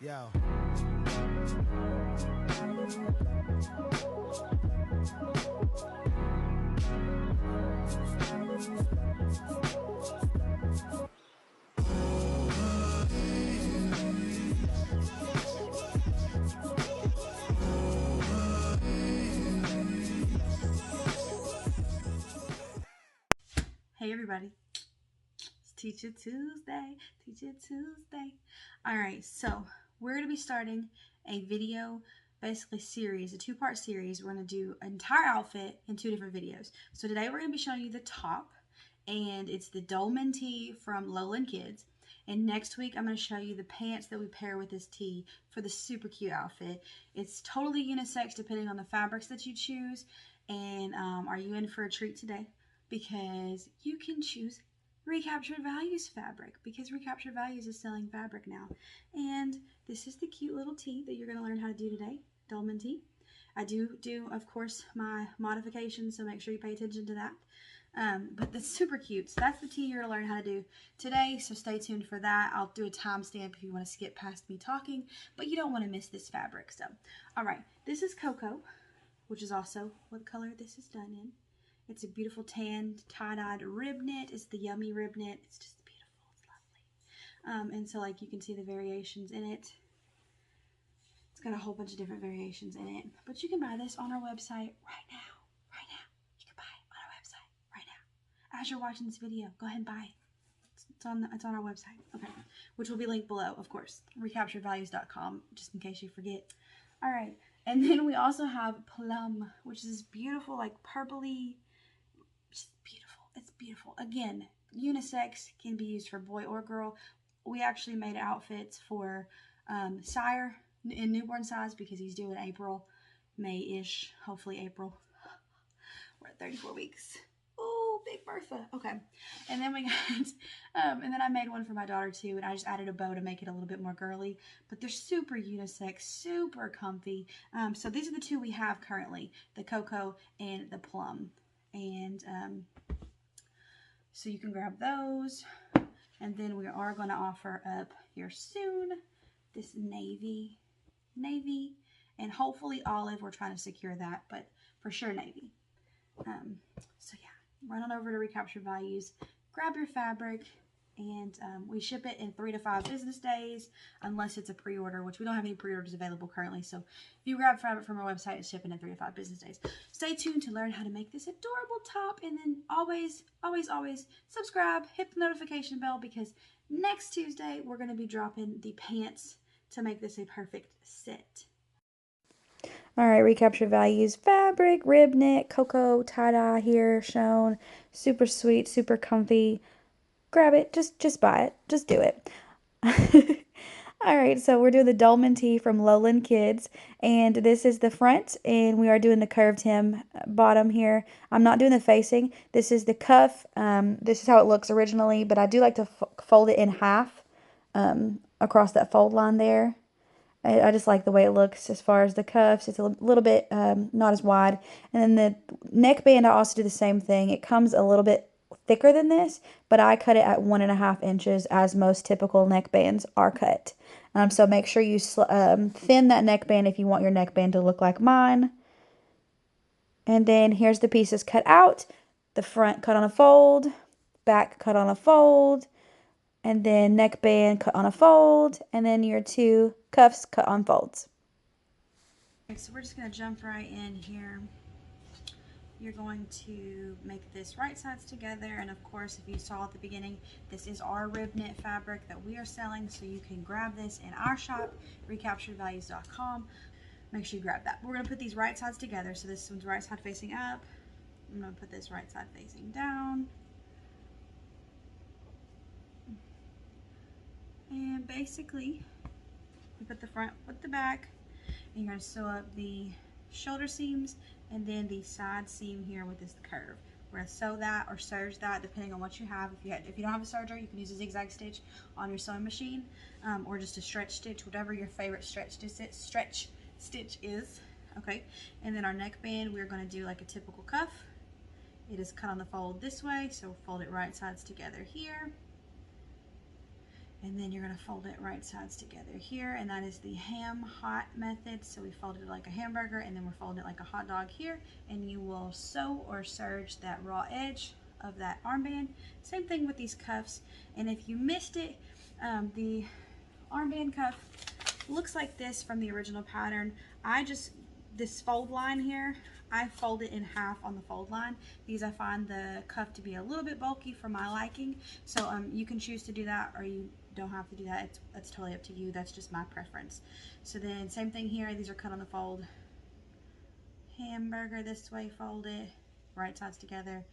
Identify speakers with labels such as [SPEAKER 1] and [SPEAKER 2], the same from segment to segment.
[SPEAKER 1] Yo.
[SPEAKER 2] Hey everybody, it's Teacher Tuesday, Teacher Tuesday. All right, so we're going to be starting a video, basically series, a two-part series. We're going to do an entire outfit in two different videos. So today we're going to be showing you the top, and it's the Dolman tee from Lowland Kids. And next week I'm going to show you the pants that we pair with this tee for the super cute outfit. It's totally unisex depending on the fabrics that you choose. And are you in for a treat today? Because you can choose Recaptured Values fabric, because Recaptured Values is selling fabric now. And this is the cute little tee that you're going to learn how to do today, Dolman tee. I do, of course, my modifications, so make sure you pay attention to that. But that's super cute. So that's the tee you're going to learn how to do today, so stay tuned for that. I'll do a timestamp if you want to skip past me talking, but you don't want to miss this fabric. So, all right, this is Cocoa, which is also what color this is done in. It's a beautiful tan tie-dyed rib knit. It's the yummy rib knit. It's just beautiful. It's lovely. And so like you can see the variations in it. It's got a whole bunch of different variations in it. But you can buy this on our website right now. Right now. You can buy it on our website right now. As you're watching this video, go ahead and buy it. It's on our website. Okay. Which will be linked below, of course. Recapturedvalues.com, just in case you forget. All right. And then we also have Plum, which is this beautiful, like purpley, just beautiful. It's beautiful. Again, unisex, can be used for boy or girl. We actually made outfits for Sire in newborn size because he's due in April, May-ish, hopefully April. We're at 34 weeks. Oh, Big Bertha. Okay. And then we got, and then I made one for my daughter too, and I just added a bow to make it a little bit more girly. But they're super unisex, super comfy. So these are the two we have currently, the Cocoa and the Plum. And so you can grab those. And then we are going to offer up here soon this navy, and hopefully olive. We're trying to secure that, but for sure navy. So yeah, run on over to Recaptured Values, grab your fabric, and we ship it in 3 to 5 business days, unless it's a pre-order, which we don't have any pre-orders available currently. So if you grab fabric from our website, it's shipping in 3 to 5 business days. Stay tuned to learn how to make this adorable top, and then always, always, always subscribe, hit the notification bell, because next Tuesday we're going to be dropping the pants to make this a perfect set. All right, Recaptured Values fabric, rib knit, cocoa, tie-dye here shown. Super sweet, super comfy. Grab it. Just buy it. Just do it. All right, so we're doing the Dolman tee from Lowland Kids, and this is the front, and we are doing the curved hem bottom here. I'm not doing the facing. This is the cuff. This is how it looks originally, but I do like to fold it in half across that fold line there. I just like the way it looks as far as the cuffs. It's a little bit not as wide. And then the neckband, I also do the same thing. It comes a little bit thicker than this, but I cut it at 1.5 inches, as most typical neckbands are cut. So make sure you thin that neckband if you want your neckband to look like mine. And then here's the pieces cut out. The front cut on a fold, back cut on a fold, and then neckband cut on a fold, and then your 2 cuffs cut on folds. Okay, so we're just going to jump right in here. You're going to make this right sides together, and of course, if you saw at the beginning, this is our rib knit fabric that we are selling, so you can grab this in our shop, recapturedvalues.com. Make sure you grab that. We're going to put these right sides together, so this one's right side facing up. I'm going to put this right side facing down. And basically, you put the front with the back, and you're going to sew up the shoulder seams and then the side seam here with this curve. We're going to sew that or serge that depending on what you have. If you don't have a serger, you can use a zigzag stitch on your sewing machine, or just a stretch stitch, whatever your favorite stretch stitch is. Okay, and then our neckband, we're going to do like a typical cuff. It is cut on the fold this way, so fold it right sides together here. And then you're going to fold it right sides together here, and that is the ham hot method. So we folded it like a hamburger, and then we're folding it like a hot dog here, and you will sew or serge that raw edge of that armband. Same thing with these cuffs. And if you missed it, the armband cuff looks like this from the original pattern. This fold line here, I fold it in half on the fold line because I find the cuff to be a little bit bulky for my liking. So you can choose to do that, or you don't have to do that. That's totally up to you. That's just my preference. So then same thing here. These are cut on the fold. Hamburger this way, fold it. Right sides together.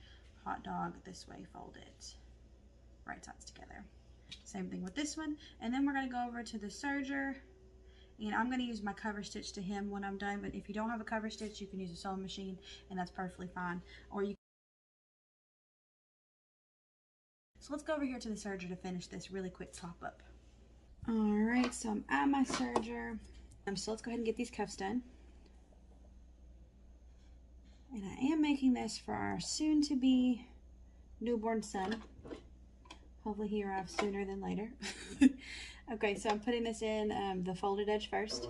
[SPEAKER 2] Hot dog this way, fold it. Right sides together. Same thing with this one. And then we're going to go over to the serger. And I'm going to use my cover stitch to hem when I'm done. But if you don't have a cover stitch, you can use a sewing machine, and that's perfectly fine. Or you. So let's go over here to the serger to finish this really quick top up. Alright, so I'm at my serger. So let's go ahead and get these cuffs done. And I am making this for our soon-to-be newborn son. Hopefully he arrives sooner than later. Okay, so I'm putting this in the folded edge first.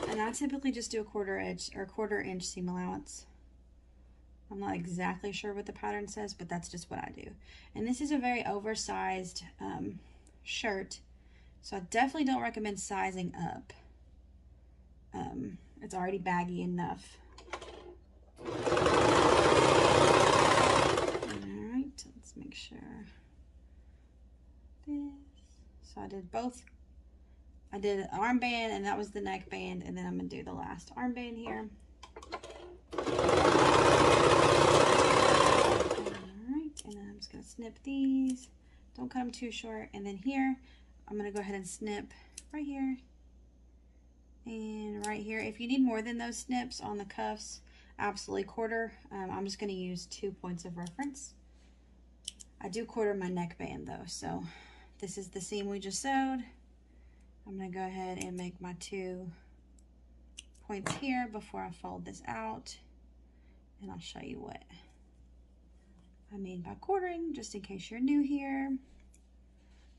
[SPEAKER 2] And I typically just do a quarter inch seam allowance. I'm not exactly sure what the pattern says, but that's just what I do. And this is a very oversized shirt, so I definitely don't recommend sizing up. It's already baggy enough. Alright, let's make sure. So I did both. I did an armband, and that was the neck band, and then I'm going to do the last armband here. And then I'm just going to snip these. Don't cut them too short. And then here, I'm going to go ahead and snip right here and right here. If you need more than those snips on the cuffs, absolutely quarter. I'm just going to use 2 points of reference. I do quarter my neck band though. So this is the seam we just sewed. I'm going to go ahead and make my 2 points here before I fold this out. And I'll show you what I mean by quartering, just in case you're new here.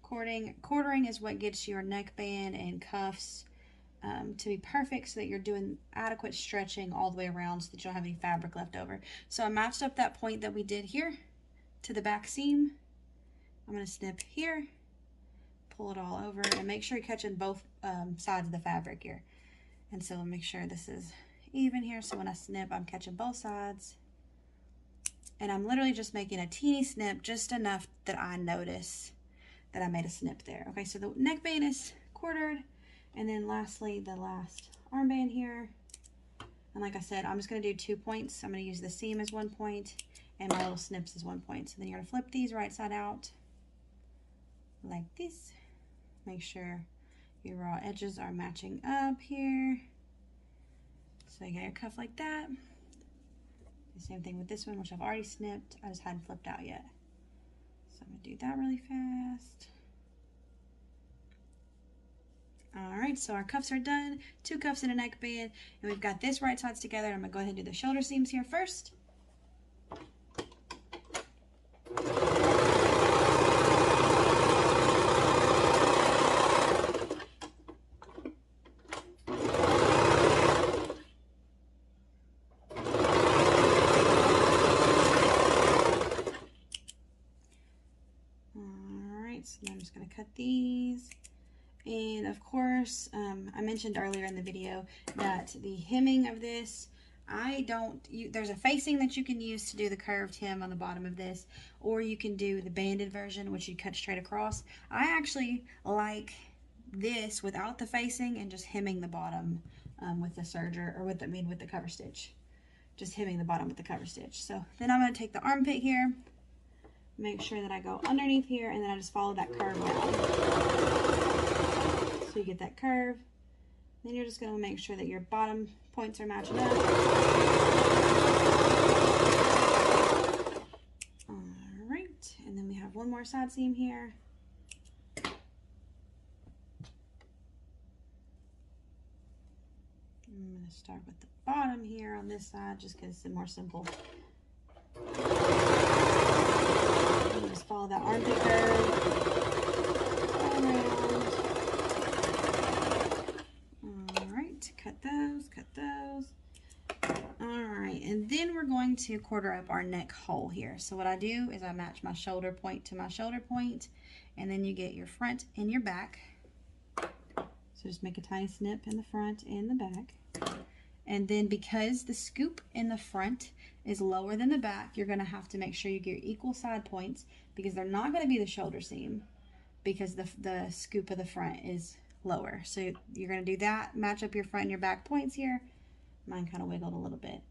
[SPEAKER 2] Quartering is what gets your neckband and cuffs to be perfect, so that you're doing adequate stretching all the way around, so that you don't have any fabric left over. So I matched up that point that we did here to the back seam. I'm going to snip here, pull it all over, and make sure you're catching both sides of the fabric here. And so make sure this is even here, so when I snip, I'm catching both sides. And I'm literally just making a teeny snip, just enough that I notice that I made a snip there. Okay, so the neckband is quartered. And then lastly, the last armband here. And like I said, I'm just going to do 2 points. I'm going to use the seam as 1 point and my little snips as 1 point. So then you're going to flip these right side out like this. Make sure your raw edges are matching up here. So you got your cuff like that. The same thing with this one, which I've already snipped. I just hadn't flipped out yet. So I'm going to do that really fast. Alright, so our cuffs are done. 2 cuffs and a neckband. And we've got this right sides together. I'm going to go ahead and do the shoulder seams here first. So I'm just going to cut these. And of course, I mentioned earlier in the video that the hemming of this, there's a facing that you can use to do the curved hem on the bottom of this, or you can do the banded version, which you cut straight across. I actually like this without the facing and just hemming the bottom with the serger, or with the cover stitch. Just hemming the bottom with the cover stitch. So then I'm going to take the armpit here, make sure that I go underneath here, and then I just follow that curve down. So you get that curve. Then you're just going to make sure that your bottom points are matching up. Alright, and then we have one more side seam here. I'm going to start with the bottom here on this side, just because it's more simple. just follow that armpit curve. Alright, cut those, cut those. Alright, and then we're going to quarter up our neck hole here. So what I do is I match my shoulder point to my shoulder point, and then you get your front and your back. So just make a tiny snip in the front and the back. And then because the scoop in the front is lower than the back, you're going to have to make sure you get equal side points, because they're not going to be the shoulder seam because the scoop of the front is lower. So you're going to do that, match up your front and your back points here. Mine kind of wiggled a little bit.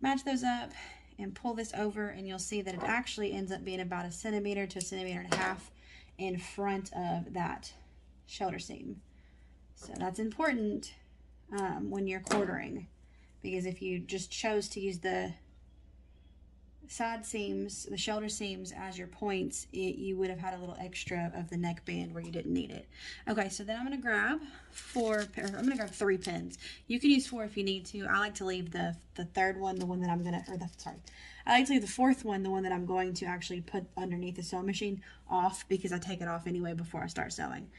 [SPEAKER 2] Match those up and pull this over, and you'll see that it actually ends up being about 1 centimeter to 1.5 centimeters in front of that shoulder seam. So that's important when you're quartering, because if you just chose to use the side seams, the shoulder seams as your points, you would have had a little extra of the neck band where you didn't need it. Okay, so then I'm going to grab 3 pins. You can use 4 if you need to. I like to leave the third one, the one that I'm going to, I like to leave the fourth one, the one that I'm going to actually put underneath the sewing machine, off, because I take it off anyway before I start sewing.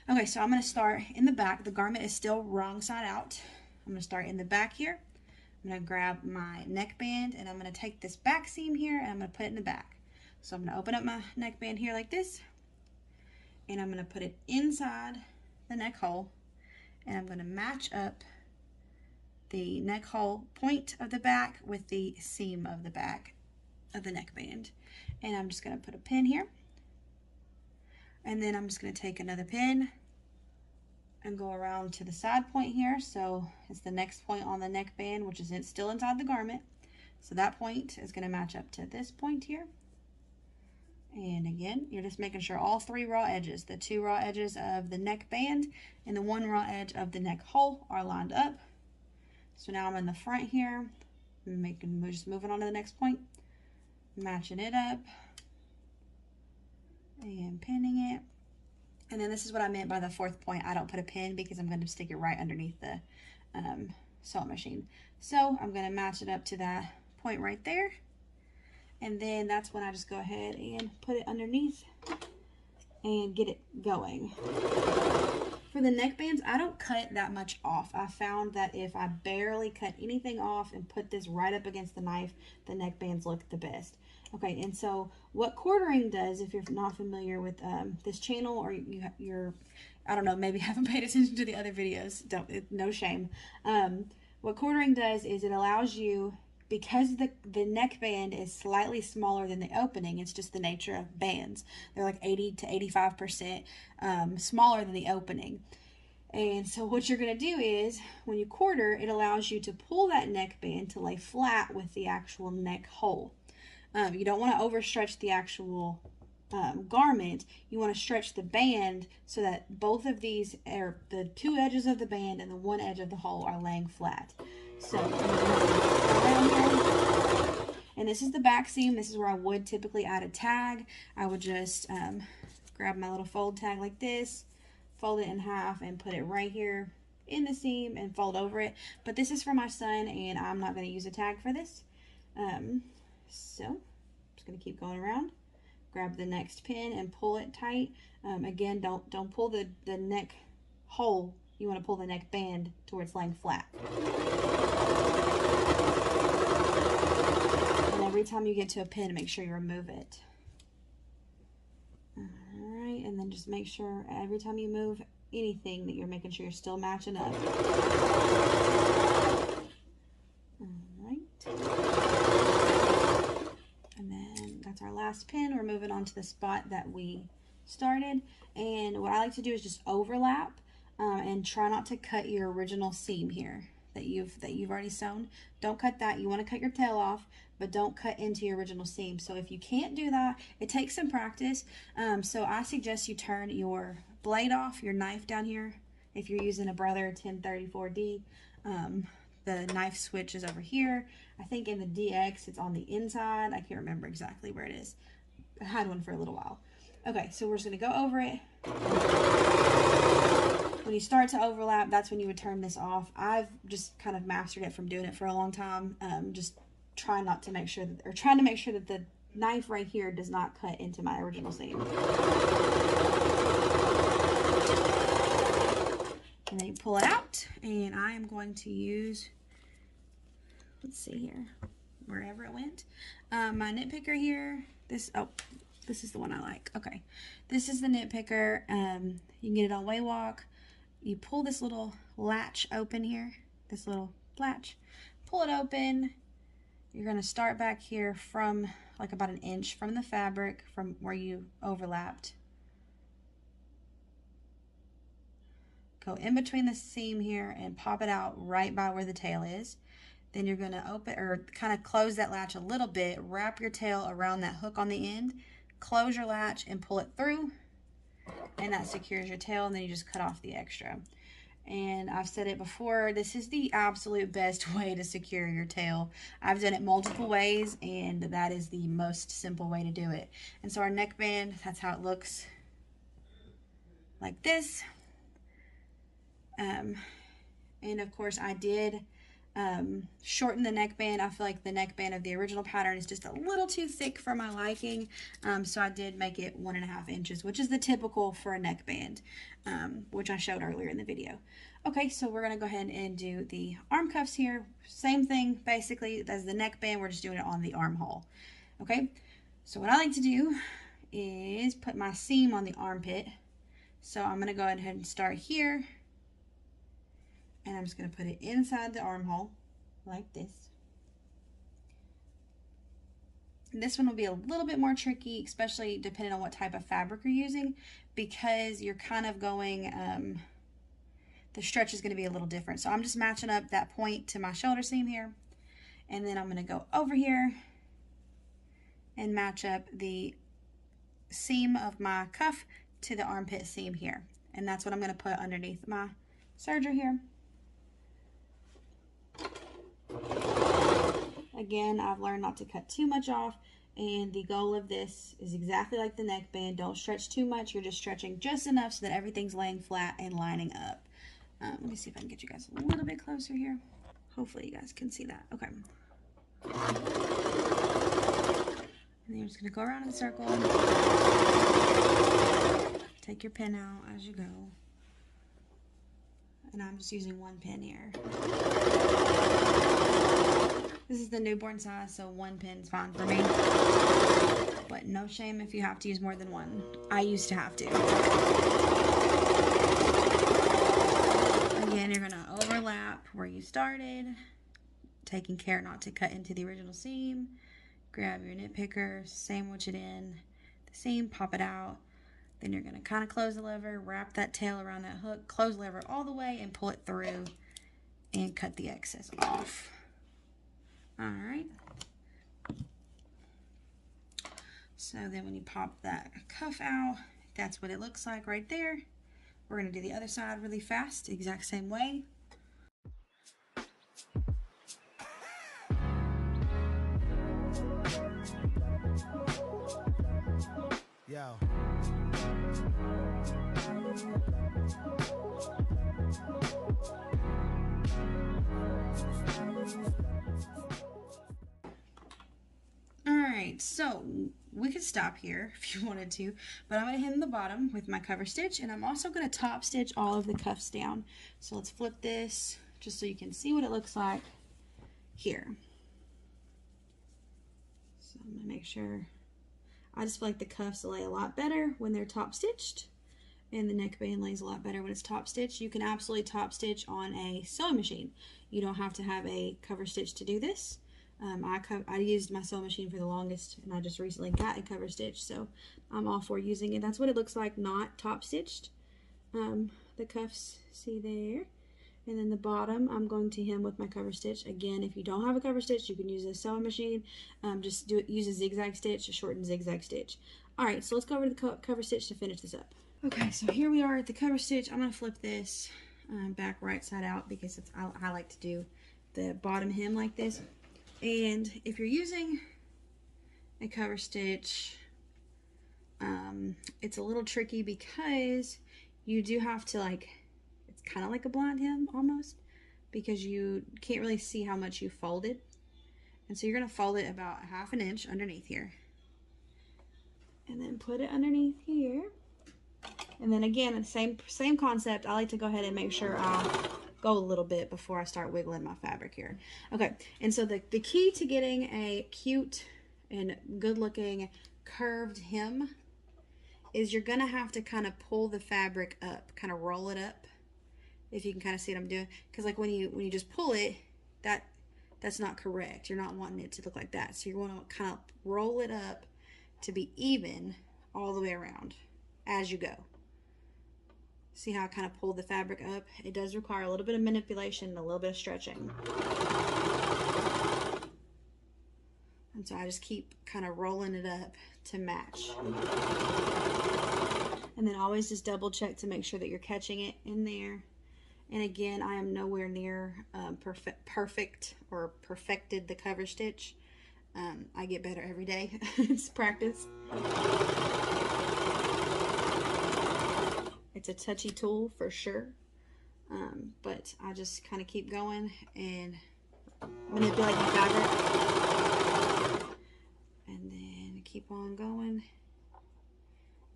[SPEAKER 2] Okay, so I'm going to start in the back. The garment is still wrong side out. I'm going to start in the back here. I'm going to grab my neckband, and I'm going to take this back seam here, and I'm going to put it in the back. So I'm going to open up my neckband here like this, and I'm going to put it inside the neck hole, and I'm going to match up the neck hole point of the back with the seam of the back of the neckband. And I'm just going to put a pin here, and then I'm just going to take another pin and go around to the side point here. So it's the next point on the neckband, which is still inside the garment. So that point is going to match up to this point here. And again, you're just making sure all 3 raw edges, the 2 raw edges of the neckband and the 1 raw edge of the neck hole, are lined up. So now I'm in the front here, just moving on to the next point, matching it up and pinning it. And then this is what I meant by the 4th point. I don't put a pin because I'm going to stick it right underneath the sewing machine. So I'm going to match it up to that point right there. And then that's when I just go ahead and put it underneath and get it going. For the neckbands, I don't cut that much off. I found that if I barely cut anything off and put this right up against the knife, the neckbands look the best. Okay, and so what quartering does, if you're not familiar with this channel, or you're, I don't know, maybe haven't paid attention to the other videos, no shame. What quartering does is it allows you, because the neckband is slightly smaller than the opening, it's just the nature of bands. They're like 80 to 85% smaller than the opening. And so what you're going to do is, when you quarter, it allows you to pull that neckband to lay flat with the actual neck hole. You don't want to overstretch the actual garment. You want to stretch the band so that both of these, are the 2 edges of the band and the 1 edge of the hole, are laying flat. So, and this is the back seam. This is where I would typically add a tag. I would just grab my little fold tag like this, fold it in half, and put it right here in the seam and fold over it. But this is for my son, and I'm not going to use a tag for this. So I'm just going to keep going around. Grab the next pin and pull it tight. Again, don't pull the neck hole. You want to pull the neck band towards laying flat. And every time you get to a pin, make sure you remove it. Alright, and then just make sure every time you move anything that you're making sure you're still matching up. Alright. And then that's our last pin. We're moving on to the spot that we started. And what I like to do is just overlap. And try not to cut your original seam here that you've already sewn. Don't cut that. You want to cut your tail off, but don't cut into your original seam. So if you can't do that, it takes some practice. So I suggest you turn your blade off, your knife down here. If you're using a Brother 1034D, the knife switch is over here. I think in the DX it's on the inside. I can't remember exactly where it is. I had one for a little while. Okay, so we're just going to go over it. When you start to overlap, that's when you would turn this off. I've just kind of mastered it from doing it for a long time. Just trying to make sure that the knife right here does not cut into my original seam. And then you pull it out, and I am going to use, let's see here, wherever it went, my nitpicker here. This is the one I like. Okay, this is the nitpicker. You can get it on Waywalk. You pull this little latch open here, this little latch, pull it open. You're going to start back here from like about 1 inch from the fabric from where you overlapped. Go in between the seam here and pop it out right by where the tail is. Then you're going to open or kind of close that latch a little bit, wrap your tail around that hook on the end, close your latch and pull it through, and that secures your tail, and then you just cut off the extra. And I've said it before, this is the absolute best way to secure your tail. I've done it multiple ways, and that is the most simple way to do it. And so our neckband, that's how it looks, like this. And of course I did shorten the neckband. I feel like the neckband of the original pattern is just a little too thick for my liking. So I did make it 1.5 inches, which is the typical for a neckband, which I showed earlier in the video. Okay, so we're gonna go ahead and do the arm cuffs here. Same thing basically as the neckband, we're just doing it on the armhole. Okay, so what I like to do is put my seam on the armpit. So I'm gonna go ahead and start here, and I'm just going to put it inside the armhole like this. And this one will be a little bit more tricky, especially depending on what type of fabric you're using, because you're kind of going, the stretch is going to be a little different. So I'm just matching up that point to my shoulder seam here, and then I'm going to go over here and match up the seam of my cuff to the armpit seam here. And that's what I'm going to put underneath my serger here. Again, I've learned not to cut too much off, and the goal of this is exactly like the neckband. Don't stretch too much. You're just stretching just enough so that everything's laying flat and lining up. Let me see if I can get you guys a little bit closer here. Hopefully you guys can see that. Okay. And then you're just going to go around in a circle. Take your pin out as you go. And I'm just using 1 pin here. This is the newborn size, so 1 pin is fine for me. But no shame if you have to use more than 1. I used to have to. Again, you're going to overlap where you started, taking care not to cut into the original seam. Grab your nitpicker, sandwich it in the seam, pop it out. Then you're going to kind of close the lever, wrap that tail around that hook, close the lever all the way, and pull it through and cut the excess off. All right. So then when you pop that cuff out, that's what it looks like right there. We're going to do the other side really fast, the exact same way.
[SPEAKER 1] Yo.
[SPEAKER 2] Alright, so we could stop here if you wanted to, but I'm going to hem the bottom with my cover stitch, and I'm also going to top stitch all of the cuffs down. So let's flip this just so you can see what it looks like here. So I'm going to make sure, I just feel like the cuffs lay a lot better when they're top stitched, and the neckband lays a lot better when it's top stitched. You can absolutely top stitch on a sewing machine. You don't have to have a cover stitch to do this. I used my sewing machine for the longest, and I just recently got a cover stitch, so I'm all for using it. That's what it looks like, not top stitched. The cuffs, see there, and then the bottom I'm going to hem with my cover stitch. Again, if you don't have a cover stitch, you can use a sewing machine. Just use a zigzag stitch, a shortened zigzag stitch. All right, so let's go over to the cover stitch to finish this up. Okay, so here we are at the cover stitch. I'm going to flip this back right side out because I like to do the bottom hem like this. And if you're using a cover stitch, it's a little tricky because you do have to, like, it's kind of like a blind hem almost, because you can't really see how much you folded. And so you're going to fold it about 1/2 inch underneath here. and then put it underneath here. And then again, same concept. I like to go ahead and make sure I go a little bit before I start wiggling my fabric here. Okay, and so the key to getting a cute and good looking curved hem is you're gonna have to kind of pull the fabric up, kind of roll it up, if you can kind of see what I'm doing. Because like when you just pull it, that's not correct. You're not wanting it to look like that. So you want to kind of roll it up to be even all the way around as you go. See how I kind of pulled the fabric up? It does require a little bit of manipulation and a little bit of stretching. And so I just keep kind of rolling it up to match. And then always just double check to make sure that you're catching it in there. And again, I am nowhere near perfect or perfected the cover stitch. I get better every day. It's practice. It's a touchy tool for sure. But I just kind of keep going and manipulate the fabric. And then keep on going.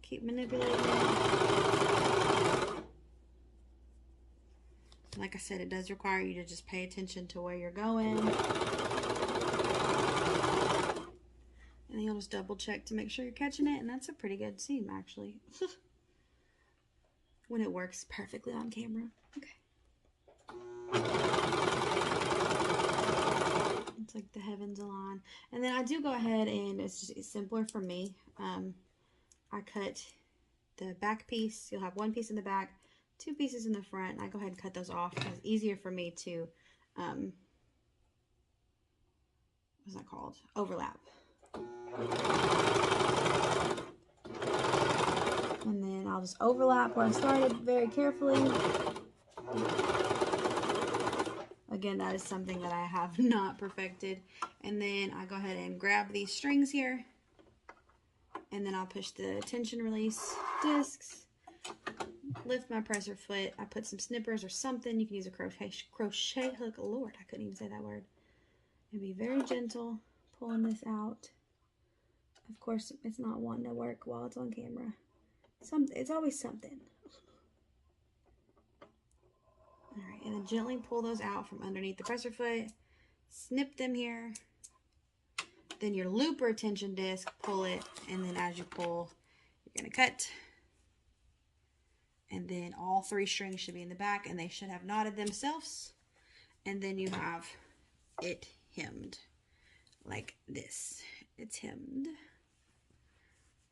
[SPEAKER 2] Keep manipulating. Like I said, it does require you to just pay attention to where you're going. And then you'll just double check to make sure you're catching it. And that's a pretty good seam, actually. When it works perfectly on camera. Okay. It's like the heavens align. And then I do go ahead and it's simpler for me. I cut the back piece. You'll have one piece in the back, 2 pieces in the front. I go ahead and cut those off. It's easier for me to, what's that called? Overlap. And then I'll just overlap where I started very carefully. Again, that is something that I have not perfected. And then I go ahead and grab these strings here. And then I'll push the tension release discs. Lift my presser foot. I put some snippers or something. You can use a crochet hook. Lord, I couldn't even say that word. And be very gentle pulling this out. Of course, it's not wanting to work while it's on camera. It's always something. All right, and then gently pull those out from underneath the presser foot. Snip them here. Then your looper tension disc, pull it, and then as you pull, you're gonna cut. And then all 3 strings should be in the back, and they should have knotted themselves. And then you have it hemmed like this. It's hemmed.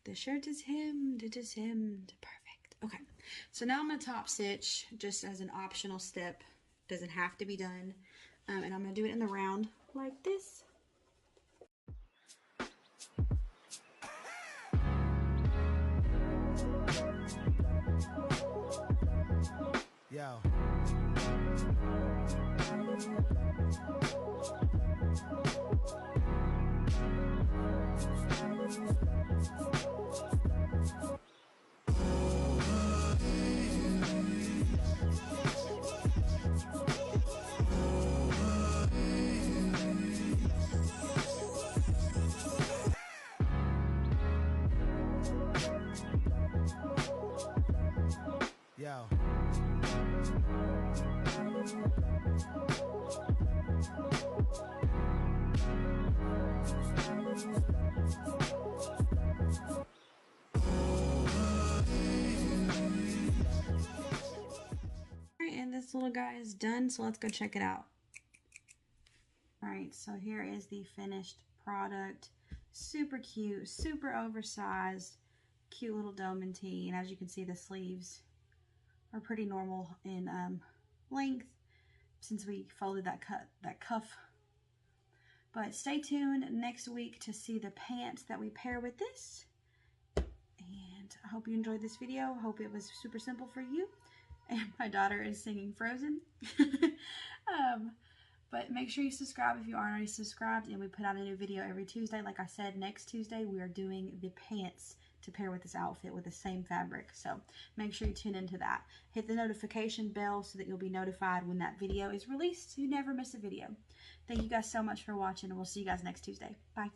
[SPEAKER 2] The shirt is hemmed. It is hemmed. Perfect. Okay. So now I'm going to top stitch just as an optional step. Doesn't have to be done. And I'm going to do it in the round like this.
[SPEAKER 1] Yo. Yo.
[SPEAKER 2] Alright, and this little guy is done, so let's go check it out. Alright, so here is the finished product. Super cute, super oversized, cute little Dolman tee, and as you can see, the sleeves are pretty normal in length since we folded that cuff. But stay tuned next week to see the pants that we pair with this. And I hope you enjoyed this video. Hope it was super simple for you. And my daughter is singing Frozen. But make sure you subscribe if you aren't already subscribed. And we put out a new video every Tuesday. Like I said, next Tuesday we are doing the pants to pair with this outfit with the same fabric. So make sure you tune into that. Hit the notification bell so that you'll be notified when that video is released so you never miss a video. Thank you guys so much for watching, and we'll see you guys next Tuesday. Bye.